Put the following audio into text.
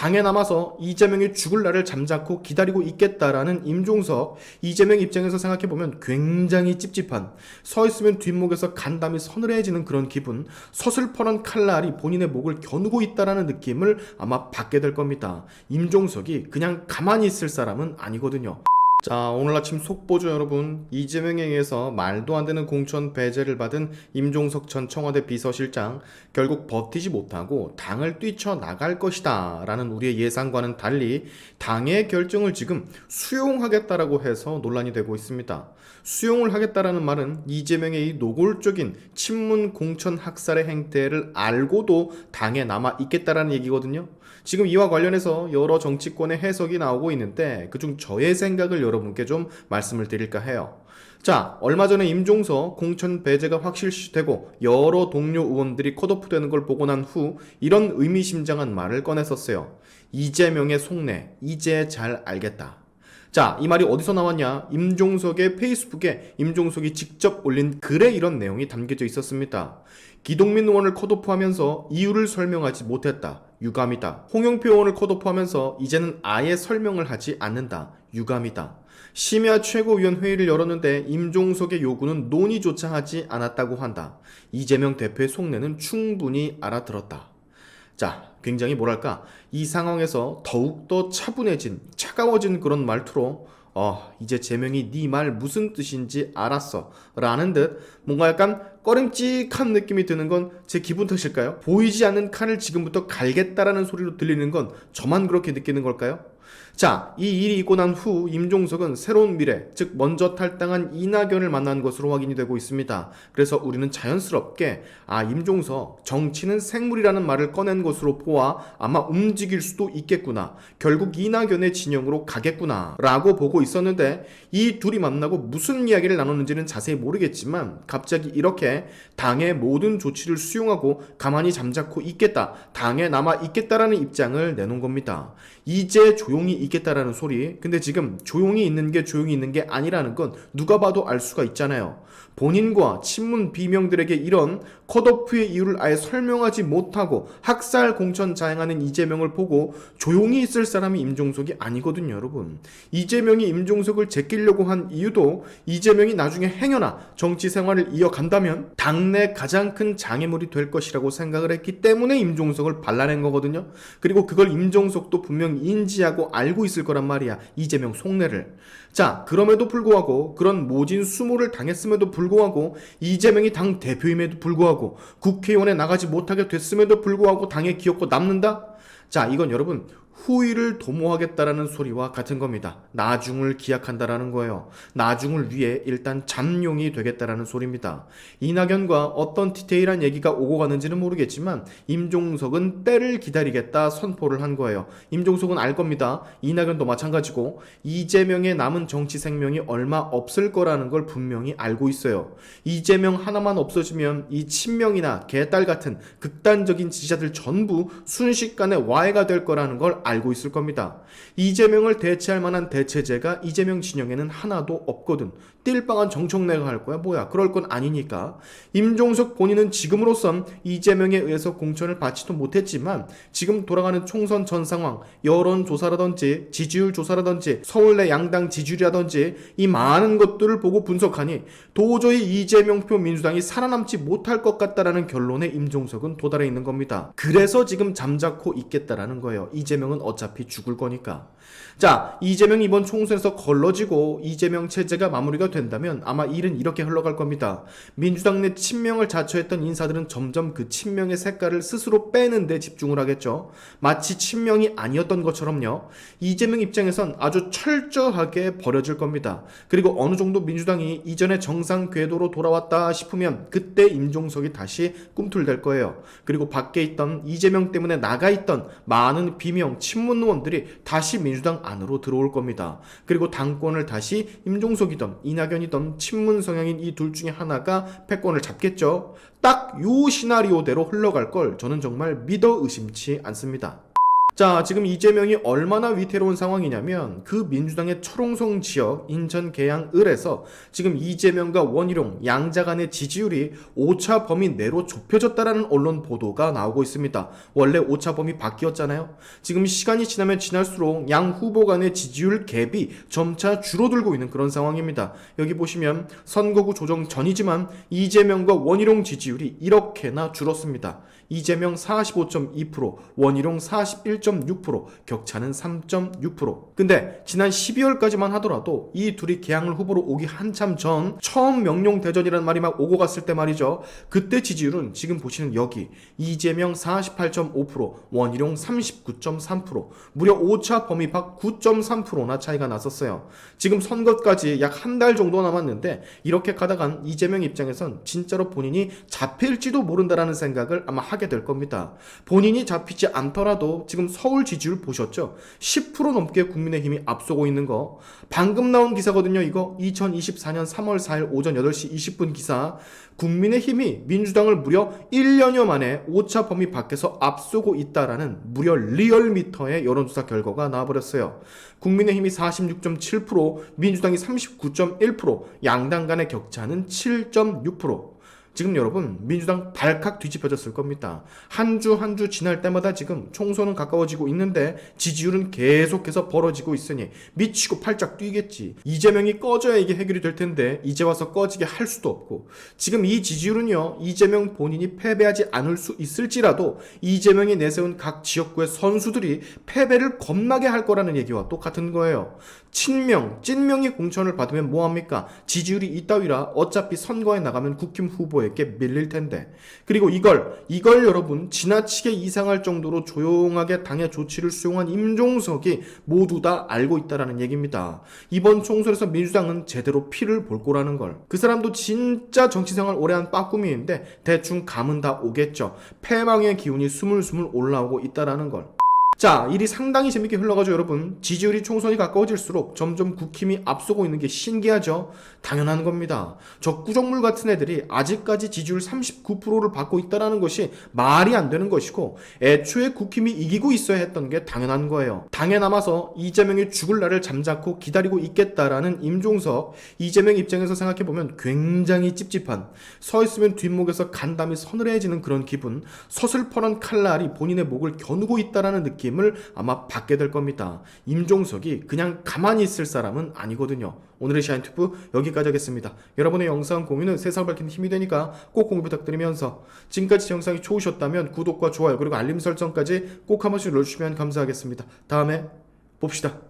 당에 남아서 이재명이 죽을 날을 잠자코 기다리고 있겠다라는 임종석. 이재명 입장에서 생각해보면 굉장히 찝찝한, 서 있으면 뒷목에서 간담이 서늘해지는 그런 기분, 서슬퍼런 칼날이 본인의 목을 겨누고 있다라는 느낌을 아마 받게 될 겁니다. 임종석이 그냥 가만히 있을 사람은 아니거든요. 자, 오늘 아침 속보죠 여러분. 이재명에 의해서 말도 안 되는 공천 배제를 받은 임종석 전 청와대 비서실장, 결국 버티지 못하고 당을 뛰쳐나갈 것이다 라는 우리의 예상과는 달리 당의 결정을 지금 수용하겠다라고 해서 논란이 되고 있습니다. 수용을 하겠다라는 말은 이재명의 이 노골적인 친문 공천 학살의 행태를 알고도 당에 남아 있겠다라는 얘기거든요. 지금 이와 관련해서 여러 정치권의 해석이 나오고 있는데 그중 저의 생각을 여러분께 좀 말씀을 드릴까 해요. 자, 얼마 전에 임종석 공천 배제가 확실시되고 여러 동료 의원들이 컷오프되는 걸 보고 난 후 이런 의미심장한 말을 꺼냈었어요. 이재명의 속내 이제 잘 알겠다. 자, 이 말이 어디서 나왔냐? 임종석의 페이스북에 임종석이 직접 올린 글에 이런 내용이 담겨져 있었습니다. 기동민 의원을 컷오프하면서 이유를 설명하지 못했다. 유감이다. 홍영표 의원을 컷오프하면서 이제는 아예 설명을 하지 않는다. 유감이다. 심야 최고위원 회의를 열었는데 임종석의 요구는 논의조차 하지 않았다고 한다. 이재명 대표의 속내는 충분히 알아들었다. 자, 굉장히 뭐랄까, 이 상황에서 더욱더 차분해진, 차가워진 그런 말투로 이제 재명이 네 말 무슨 뜻인지 알았어 라는 듯 뭔가 약간 꺼림칙한 느낌이 드는 건 제 기분 탓일까요? 보이지 않는 칼을 지금부터 갈겠다라는 소리로 들리는 건 저만 그렇게 느끼는 걸까요? 자, 이 일이 있고 난 후 임종석은 새로운 미래, 즉 먼저 탈당한 이낙연을 만난 것으로 확인이 되고 있습니다. 그래서 우리는 자연스럽게 임종석 정치는 생물이라는 말을 꺼낸 것으로 보아 아마 움직일 수도 있겠구나, 결국 이낙연의 진영으로 가겠구나 라고 보고 있었는데, 이 둘이 만나고 무슨 이야기를 나눴는지는 자세히 모르겠지만 갑자기 이렇게 당의 모든 조치를 수용하고 가만히 잠자코 있겠다, 당에 남아 있겠다라는 입장을 내놓은 겁니다. 이제 조용히 있겠다라는 소리. 근데 지금 조용히 있는 게 조용히 있는 게 아니라는 건 누가 봐도 알 수가 있잖아요. 본인과 친문 비명들에게 이런 컷오프의 이유를 아예 설명하지 못하고 학살 공천 자행하는 이재명을 보고 조용히 있을 사람이 임종석이 아니거든요 여러분. 이재명이 임종석을 제끼려고 한 이유도 이재명이 나중에 행여나 정치 생활을 이어간다면 당내 가장 큰 장애물이 될 것이라고 생각을 했기 때문에 임종석을 발라낸 거거든요. 그리고 그걸 임종석도 분명 인지하고 알고 있을 거란 말이야, 이재명 속내를. 자, 그럼에도 불구하고, 그런 모진 수모를 당했음에도 불구하고, 이재명이 당 대표임에도 불구하고, 국회의원에 나가지 못하게 됐음에도 불구하고 당에 기억고 남는다? 자, 이건 여러분 후위를 도모하겠다라는 소리와 같은 겁니다. 나중을 기약한다라는 거예요. 나중을 위해 일단 잠룡이 되겠다라는 소리입니다. 이낙연과 어떤 디테일한 얘기가 오고 가는지는 모르겠지만 임종석은 때를 기다리겠다 선포를 한 거예요. 임종석은 알 겁니다. 이낙연도 마찬가지고 이재명의 남은 정치 생명이 얼마 없을 거라는 걸 분명히 알고 있어요. 이재명 하나만 없어지면 이 친명이나 개딸 같은 극단적인 지지자들 전부 순식간에 와해가 될 거라는 걸 알고 있을 겁니다. 이재명을 대체할 만한 대체제가 이재명 진영에는 하나도 없거든. 띨빵한 정청래가 할 거야 뭐야, 그럴 건 아니니까. 임종석 본인은 지금으로선 이재명에 의해서 공천을 받지도 못했지만 지금 돌아가는 총선 전 상황, 여론조사라든지 지지율 조사라든지 서울 내 양당 지지율이라든지 이 많은 것들을 보고 분석하니 도저히 이재명표 민주당이 살아남지 못할 것 같다라는 결론에 임종석은 도달해 있는 겁니다. 그래서 지금 잠자코 있겠다라는 거예요. 이재명은 어차피 죽을 거니까. 자, 이재명이 이번 총선에서 걸러지고 이재명 체제가 마무리가 된다면 아마 일은 이렇게 흘러갈 겁니다. 민주당 내 친명을 자처했던 인사들은 점점 그 친명의 색깔을 스스로 빼는 데 집중을 하겠죠. 마치 친명이 아니었던 것처럼요. 이재명 입장에선 아주 철저하게 버려질 겁니다. 그리고 어느 정도 민주당이 이전의 정상 궤도로 돌아왔다 싶으면 그때 임종석이 다시 꿈틀댈 거예요. 그리고 밖에 있던 이재명 때문에 나가 있던 많은 비명 친문 의원들이 다시 민주당 안으로 들어올 겁니다. 그리고 당권을 다시 임종석이든 이낙연이든 친문 성향인 이 둘 중에 하나가 패권을 잡겠죠. 딱 요 시나리오대로 흘러갈 걸 저는 정말 믿어 의심치 않습니다. 자, 지금 이재명이 얼마나 위태로운 상황이냐면 그 민주당의 철옹성 지역 인천 계양 을에서 지금 이재명과 원희룡 양자 간의 지지율이 오차 범위 내로 좁혀졌다라는 언론 보도가 나오고 있습니다. 원래 오차 범위 바뀌었잖아요. 지금 시간이 지나면 지날수록 양 후보 간의 지지율 갭이 점차 줄어들고 있는 그런 상황입니다. 여기 보시면 선거구 조정 전이지만 이재명과 원희룡 지지율이 이렇게나 줄었습니다. 이재명 45.2%, 원희룡 41.6%, 격차는 3.6%. 근데 지난 12월까지만 하더라도 이 둘이 계양을 후보로 오기 한참 전 처음 명룡대전이라는 말이 막 오고 갔을 때 말이죠. 그때 지지율은 지금 보시는 여기 이재명 48.5%, 원희룡 39.3%, 무려 오차 범위 밖 9.3%나 차이가 났었어요. 지금 선거까지 약 한 달 정도 남았는데 이렇게 가다간 이재명 입장에선 진짜로 본인이 잡힐지도 모른다라는 생각을 아마 하게 될 겁니다. 본인이 잡히지 않더라도 지금 서울 지지율 보셨죠? 10% 넘게 국민의힘이 앞서고 있는 거. 방금 나온 기사거든요. 이거 2024년 3월 4일 오전 8시 20분 기사. 국민의힘이 민주당을 무려 1년여 만에 오차 범위 밖에서 앞서고 있다라는 무려 리얼미터의 여론조사 결과가 나와버렸어요. 국민의힘이 46.7%, 민주당이 39.1%, 양당 간의 격차는 7.6%. 지금 여러분 민주당 발칵 뒤집혀졌을 겁니다. 한 주 한 주 지날 때마다 지금 총선은 가까워지고 있는데 지지율은 계속해서 벌어지고 있으니 미치고 팔짝 뛰겠지. 이재명이 꺼져야 이게 해결이 될 텐데 이제 와서 꺼지게 할 수도 없고, 지금 이 지지율은요 이재명 본인이 패배하지 않을 수 있을지라도 이재명이 내세운 각 지역구의 선수들이 패배를 겁나게 할 거라는 얘기와 똑같은 거예요. 친명, 찐명이 공천을 받으면 뭐합니까? 지지율이 이따위라 어차피 선거에 나가면 국힘 후보에게 밀릴 텐데. 그리고 이걸 여러분 지나치게 이상할 정도로 조용하게 당의 조치를 수용한 임종석이 모두 다 알고 있다라는 얘기입니다. 이번 총선에서 민주당은 제대로 피를 볼 거라는 걸. 그 사람도 진짜 정치생활 오래 한 빠꾸미인데 대충 감은 다 오겠죠. 패망의 기운이 스물스물 올라오고 있다라는 걸. 자, 일이 상당히 재밌게 흘러가죠, 여러분. 지지율이 총선이 가까워질수록 점점 국힘이 앞서고 있는 게 신기하죠? 당연한 겁니다. 저 꾸정물 같은 애들이 아직까지 지지율 39%를 받고 있다는 것이 말이 안 되는 것이고, 애초에 국힘이 이기고 있어야 했던 게 당연한 거예요. 당에 남아서 이재명이 죽을 날을 잠자코 기다리고 있겠다라는 임종석, 이재명 입장에서 생각해보면 굉장히 찝찝한, 서 있으면 뒷목에서 간담이 서늘해지는 그런 기분, 서슬퍼런 칼날이 본인의 목을 겨누고 있다라는 느낌 을 아마 받게 될 겁니다. 임종석이 그냥 가만히 있을 사람은 아니거든요. 오늘의 샤인튜브 여기까지 하겠습니다. 여러분의 영상 공유는 세상을 밝히는 힘이 되니까 꼭 공유 부탁드리면서, 지금까지 영상이 좋으셨다면 구독과 좋아요 그리고 알림 설정까지 꼭 한 번씩 눌러주시면 감사하겠습니다. 다음에 봅시다.